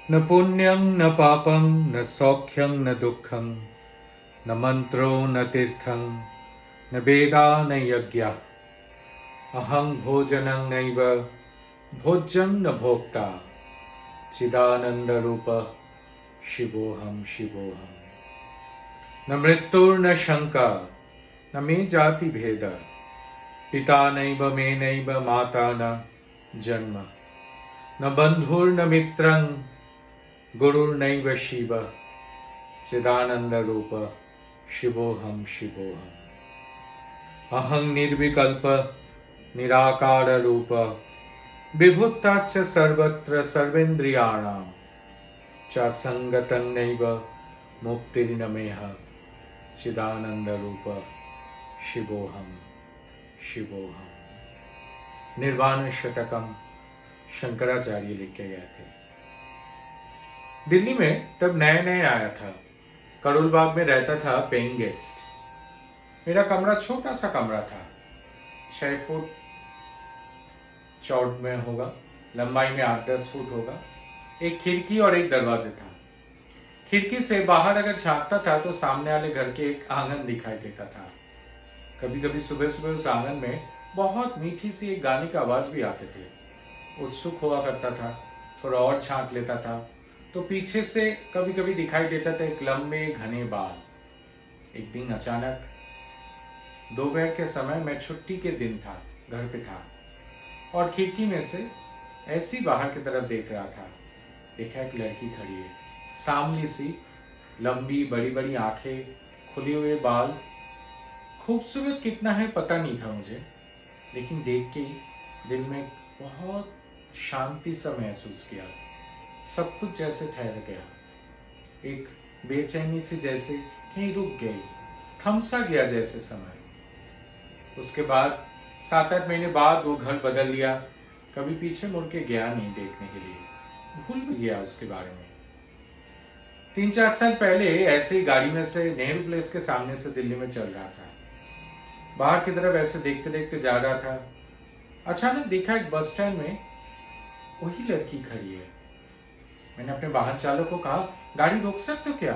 न पुण्यं न पापं न सौख्यं न दुःखं न मंत्रो न तीर्थं न वेदा न यज्ञः अहं भोजनं नैव भोज्यं न भोक्ता चिदानन्दरूपः शिवोऽहं शिवोऽहम् न मृत्युर्न शंका न मे जाति भेद पिता नैव मे नैव माता न जन्म न बन्धुर्न मित्रं गुरुर्नैव शिव चिदानन्दरूप शिवोऽहं शिवोऽहम् अहं निर्विकल्प निराकार रूप विभुत्ताच्च सर्वत्र सर्वेन्द्रियाणां च संगतं नैव मुक्तिर्नमेह चिदानन्दरूप शिवोऽहं शिवोऽहम्। निर्वाण शतकम शंकराचार्य लिख के गए थे। दिल्ली में तब नए नए आया था, करोलबाग में रहता था पेइंग गेस्ट। मेरा कमरा छोटा सा कमरा था, 6 फुट चौड़ में होगा, लंबाई में 8-10 फुट होगा। एक खिड़की और एक दरवाजे था। खिड़की से बाहर अगर झांकता था तो सामने वाले घर के एक आंगन दिखाई देता था। कभी कभी सुबह सुबह उस आंगन में बहुत मीठी सी एक गाने की आवाज भी आते थे। उत्सुक हुआ करता था, थोड़ा और झांक लेता था तो पीछे से कभी कभी दिखाई देता था एक लंबे घने बाल। एक दिन अचानक दोपहर के समय, मैं छुट्टी के दिन था, घर पे था और खिड़की में से ऐसी बाहर की तरफ देख रहा था। देखा एक लड़की खड़ी है, सांवली सी, लंबी बड़ी बड़ी आंखें, खुले हुए बाल। खूबसूरत कितना है पता नहीं था मुझे, लेकिन देख के ही दिल में बहुत शांति सा महसूस किया। सब कुछ जैसे ठहर गया। एक बेचैनी सी जैसे कहीं रुक गई, थम सा गया जैसे समय। उसके बाद 7-8 महीने बाद वो घर बदल लिया। कभी पीछे मुड़ के गया नहीं देखने के लिए, भूल भी गया उसके बारे में। 3-4 साल पहले ऐसे ही गाड़ी में से नेहरू प्लेस के सामने से दिल्ली में चल रहा था। बाहर की तरफ ऐसे देखते देखते जा रहा था। अचानक देखा एक बस स्टैंड में वही लड़की खड़ी है। मैंने अपने वाहन चालक को कहा, गाड़ी रोक सकते हो क्या?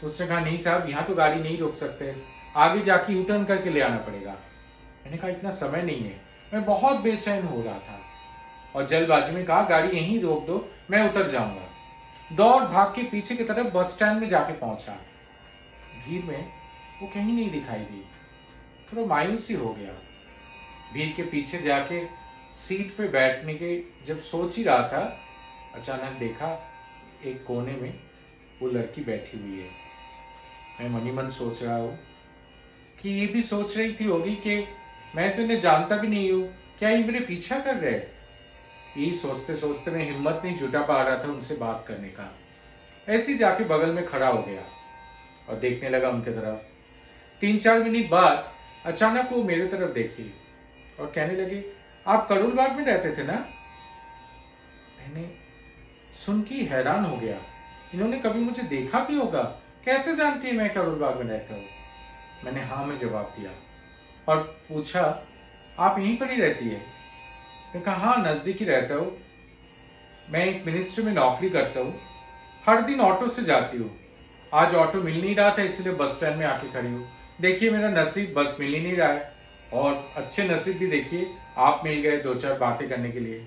तो उसने कहा, नहीं साहब, यहाँ तो गाड़ी नहीं रोक सकते, आगे जाके यू टर्न करके ले आना पड़ेगा। मैंने कहा, इतना समय नहीं है, मैं बहुत बेचैन हो रहा था और जल्दबाजी में कहा, गाड़ी यहीं रोक दो, मैं उतर जाऊंगा। दौड़ भाग के पीछे की तरफ बस स्टैंड में जाके पहुंचा। भीड़ में वो कहीं नहीं दिखाई दी। थोड़ा मायूसी हो गया। भीड़ के पीछे जाके सीट पे बैठने के जब सोच ही रहा था, अचानक देखा एक कोने में वो लड़की बैठी हुई है। मैं मनी मन सोच रहा हूँ कि ये भी सोच रही थी होगी कि मैं तो इन्हें जानता भी नहीं हूँ, क्या ये मेरे पीछा कर रहे हैं? यही सोचते सोचते मैं हिम्मत नहीं जुटा पा रहा था उनसे बात करने का। ऐसे ही जाके बगल में खड़ा हो गया और देखने लगा उनके तरफ। 3-4 मिनट बाद अचानक वो मेरे तरफ देखी और कहने लगे, आप करोलबाग में रहते थे ना? मैंने सुन के हैरान हो गया। इन्होंने कभी मुझे देखा भी होगा, कैसे जानती है मैं करोलबाग में रहता हूँ? मैंने हाँ में जवाब दिया और पूछा, आप यहीं पर ही रहती है? मैंने कहा, हाँ, नजदीक ही रहता हूँ। मैं एक मिनिस्ट्री में नौकरी करता हूँ, हर दिन ऑटो से जाती हूँ। आज ऑटो मिल नहीं रहा था इसलिए बस स्टैंड में आके खड़ी हूँ। देखिए मेरा नसीब, बस मिल ही नहीं रहा है और अच्छे नसीब भी देखिए आप मिल गए 2-4 बातें करने के लिए।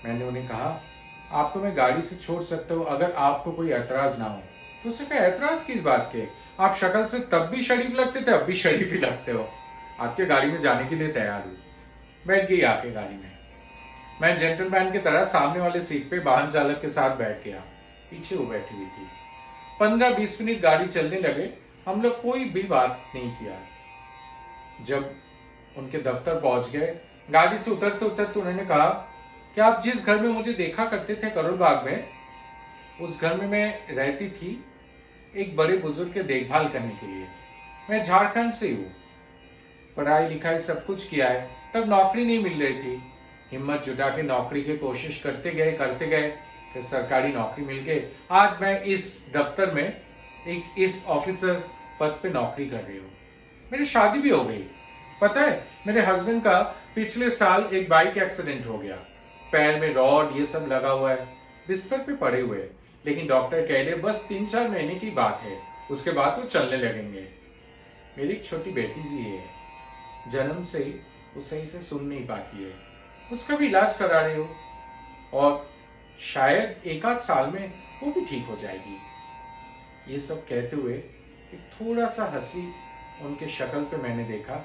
मैंने उन्हें कहा, आपको मैं गाड़ी से छोड़ सकता हूँ अगर आपको कोई एतराज ना हो। तो उसने कहा, एतराज किस बात के? आप शक्ल से तब भी शरीफ लगते थे, अब भी शरीफ ही लगते हो। आपके गाड़ी में जाने के लिए तैयार हूँ। बैठ गई आके गाड़ी में। मैं जेंटलमैन की तरह सामने वाले सीट पे वाहन चालक के साथ बैठ गया। पीछे वो बैठी हुई थी। 15-20 मिनट गाड़ी चलने लगे, हम लोग कोई भी बात नहीं किया। जब उनके दफ्तर पहुंच गए, गाड़ी से उतरते उतरते उन्होंने कहा कि आप जिस घर में मुझे देखा करते थे करोलबाग में, उस घर में मैं रहती थी एक बड़े बुजुर्ग के देखभाल करने के लिए। मैं झारखंड से हूँ, पढ़ाई लिखाई सब कुछ किया है, तब नौकरी नहीं मिल रही थी। हिम्मत जुटा के नौकरी की कोशिश करते गए, फिर सरकारी नौकरी मिल गई। आज मैं इस दफ्तर में एक इस ऑफिसर पद पे नौकरी कर रही हूँ। मेरी शादी भी हो गई। पता है, मेरे हस्बैंड का पिछले साल एक बाइक एक्सीडेंट हो गया, पैर में रॉड ये सब लगा हुआ है। बिस्तर पे पड़े हुए, लेकिन डॉक्टर कह रहे बस 3-4 महीने की बात है, उसके बाद वो चलने लगेंगे। मेरी एक छोटी बेटी जी है, जन्म से ही वो सही से सुन नहीं पाती है, उसका भी इलाज करा रहे हो और शायद 1 आध साल में वो भी ठीक हो जाएगी। ये सब कहते हुए एक थोड़ा सा हंसी उनके शक्ल पे मैंने देखा,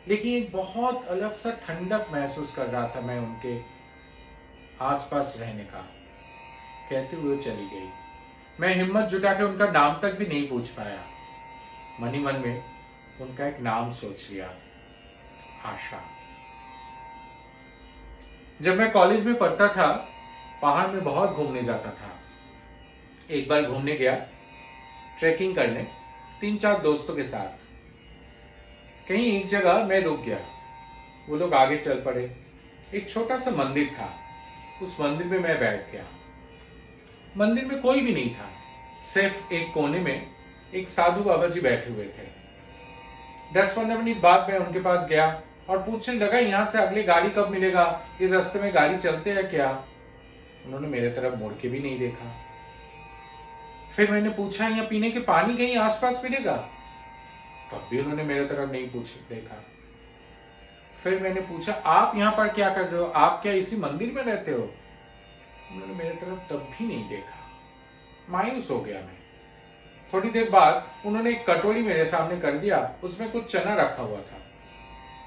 लेकिन एक बहुत अलग सा ठंडक महसूस कर रहा था मैं उनके आसपास रहने का। कहते हुए चली गई। मैं हिम्मत जुटा के उनका नाम तक भी नहीं पूछ पाया। मन ही मन में उनका एक नाम सोच लिया, आशा। जब मैं कॉलेज में पढ़ता था, पहाड़ में बहुत घूमने जाता था। एक बार घूमने गया, ट्रैकिंग करने 3-4 दोस्तों के साथ। कहीं एक जगह मैं रुक गया, वो लोग आगे चल पड़े। एक छोटा सा मंदिर था, उस मंदिर में मैं बैठ गया। मंदिर में कोई भी नहीं था, सिर्फ एक कोने में एक साधु बाबा जी बैठे हुए थे। 10-15 मिनट बाद मैं उनके पास गया और पूछने लगा, यहाँ से अगली गाड़ी कब मिलेगा, इस रास्ते में गाड़ी चलते हैं क्या? उन्होंने मेरे तरफ मुड़ के भी नहीं देखा। फिर मैंने पूछा, यहाँ पीने के पानी कहीं आसपास मिलेगा? तब भी उन्होंने मेरे तरफ नहीं देखा। फिर मैंने पूछा, आप यहाँ पर क्या कर रहे हो, आप क्या इसी मंदिर में रहते हो? उन्होंने मेरे तरफ तब भी नहीं देखा। मायूस हो गया मैं। थोड़ी देर बाद उन्होंने एक कटोरी मेरे सामने कर दिया, उसमें कुछ चना रखा हुआ था।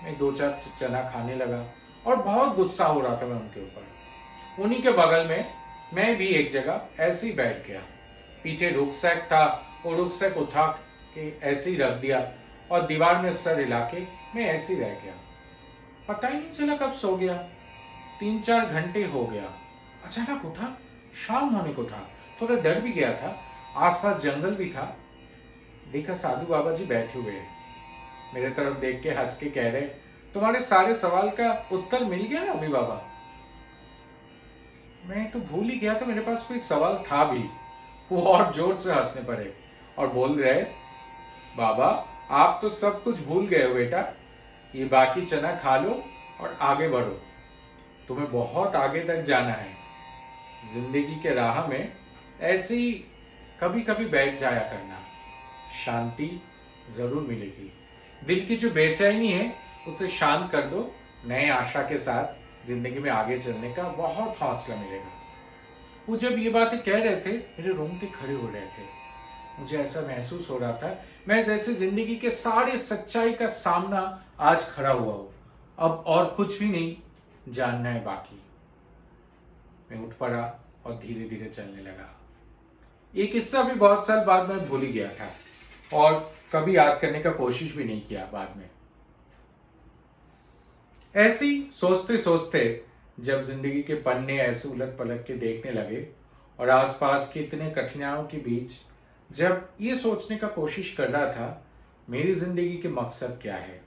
मैं 2-4 चना खाने लगा और बहुत गुस्सा हो रहा था मैं उनके ऊपर। उन्हीं के बगल में मैं भी एक जगह ऐसे ही बैठ गया। पीछे रुकसैक था, वो रुकसैक उठा के ऐसे ही रख दिया और दीवार में सर हिला के मैं ऐसे ही रह गया। पता ही नहीं चला कब सो गया। 3-4 घंटे हो गया। अचानक उठा, शाम होने को था। थोड़ा डर भी गया था, आसपास जंगल भी था। देखा साधु बाबा जी बैठे हुए हैं। मेरे तरफ देख के हंस के कह रहे, तुम्हारे सारे सवाल का उत्तर मिल गया ना अभी बाबा? मैं तो भूल ही गया था मेरे पास कोई सवाल था भी। वो और जोर से हंसने पड़े और बोल रहे, बाबा आप तो सब कुछ भूल गए हो बेटा, ये बाकी चना खा लो और आगे बढ़ो, तुम्हें बहुत आगे तक जाना है। जिंदगी के राह में ऐसे ही कभी कभी बैठ जाया करना, शांति जरूर मिलेगी। दिल की जो बेचैनी है उसे शांत कर दो, नए आशा के साथ जिंदगी में आगे चलने का बहुत हौसला मिलेगा। वो जब ये बातें कह रहे थे, मेरे रोंगटे खड़े हो रहे थे। मुझे ऐसा महसूस हो रहा था मैं जैसे जिंदगी के सारे सच्चाई का सामना आज खड़ा हुआ हूं। अब और कुछ भी नहीं जानना है बाकी। मैं उठ पड़ा और धीरे धीरे चलने लगा। ये किस्सा भी बहुत साल बाद मैं भूल ही गया था और कभी याद करने का कोशिश भी नहीं किया बाद में। ऐसे ही सोचते सोचते जब जिंदगी के पन्ने ऐसे उलट पलट के देखने लगे और आसपास के इतने कठिनाइयों के बीच जब ये सोचने का कोशिश कर रहा था मेरी जिंदगी के मकसद क्या है,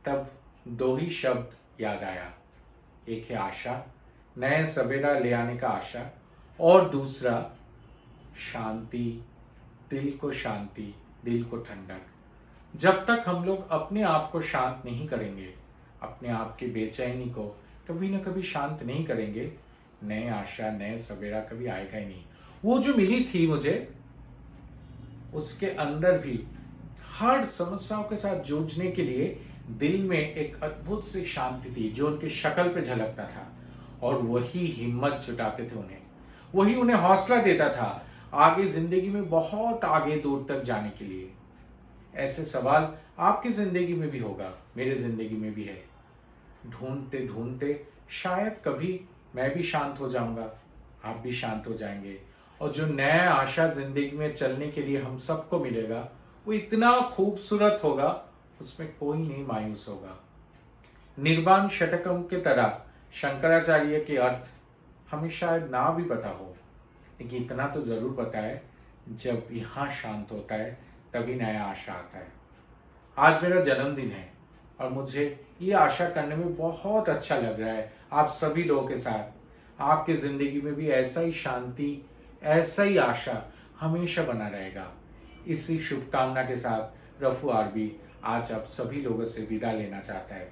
तब 2 ही शब्द याद आया। एक है आशा, नए सवेरा ले आने का आशा, और दूसरा शांति, दिल को शांति, दिल को ठंडक। जब तक हम लोग अपने आप को शांत नहीं करेंगे, अपने आप की बेचैनी को कभी ना कभी शांत नहीं करेंगे, नए आशा नए सवेरा कभी आएगा ही नहीं। वो जो मिली थी मुझे, उसके अंदर भी हर समस्याओं के साथ जूझने के लिए दिल में एक अद्भुत सी शांति थी जो उनकी शक्ल पे झलकता था, और वही हिम्मत जुटाते थे उन्हें, वही उन्हें हौसला देता था आगे जिंदगी में बहुत आगे दूर तक जाने के लिए। ऐसे सवाल आपकी जिंदगी में भी होगा, मेरे जिंदगी में भी है। ढूंढते ढूंढते शायद कभी मैं भी शांत हो जाऊंगा, आप भी शांत हो जाएंगे, और जो नया आशा जिंदगी में चलने के लिए हम सबको मिलेगा वो इतना खूबसूरत होगा, उसमें कोई नहीं मायूस होगा। निर्वाण षटकम के तरह शंकराचार्य के अर्थ हमें शायद ना भी पता हो, लेकिन इतना तो जरूर पता है, जब यहाँ शांत होता है तभी नया आशा आता है। आज मेरा जन्मदिन है और मुझे ये आशा करने में बहुत अच्छा लग रहा है आप सभी लोगों के साथ आपकी जिंदगी में भी ऐसा ही शांति, ऐसा ही आशा हमेशा बना रहेगा। इसी शुभकामना के साथ रफू आरबी आज आप सभी लोगों से विदा लेना चाहता है।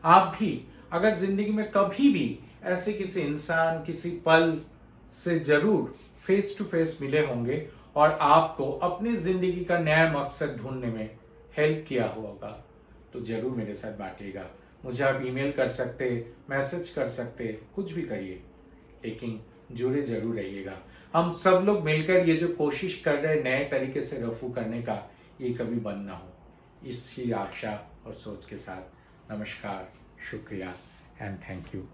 आप भी अगर जिंदगी में कभी भी ऐसे किसी इंसान, किसी पल से जरूर फेस टू फेस मिले होंगे और आपको अपनी जिंदगी का नया मकसद ढूंढने में हेल्प किया होगा, तो जरूर मेरे साथ बांटिएगा। मुझे आप ईमेल कर सकते, मैसेज कर सकते, कुछ भी करिए, लेकिन जुड़े जरूर रहिएगा। हम सब लोग मिलकर ये जो कोशिश कर रहे हैं नए तरीके से रफू करने का, ये कभी बंद ना हो, इसी आशा और सोच के साथ नमस्कार, शुक्रिया एंड थैंक यू।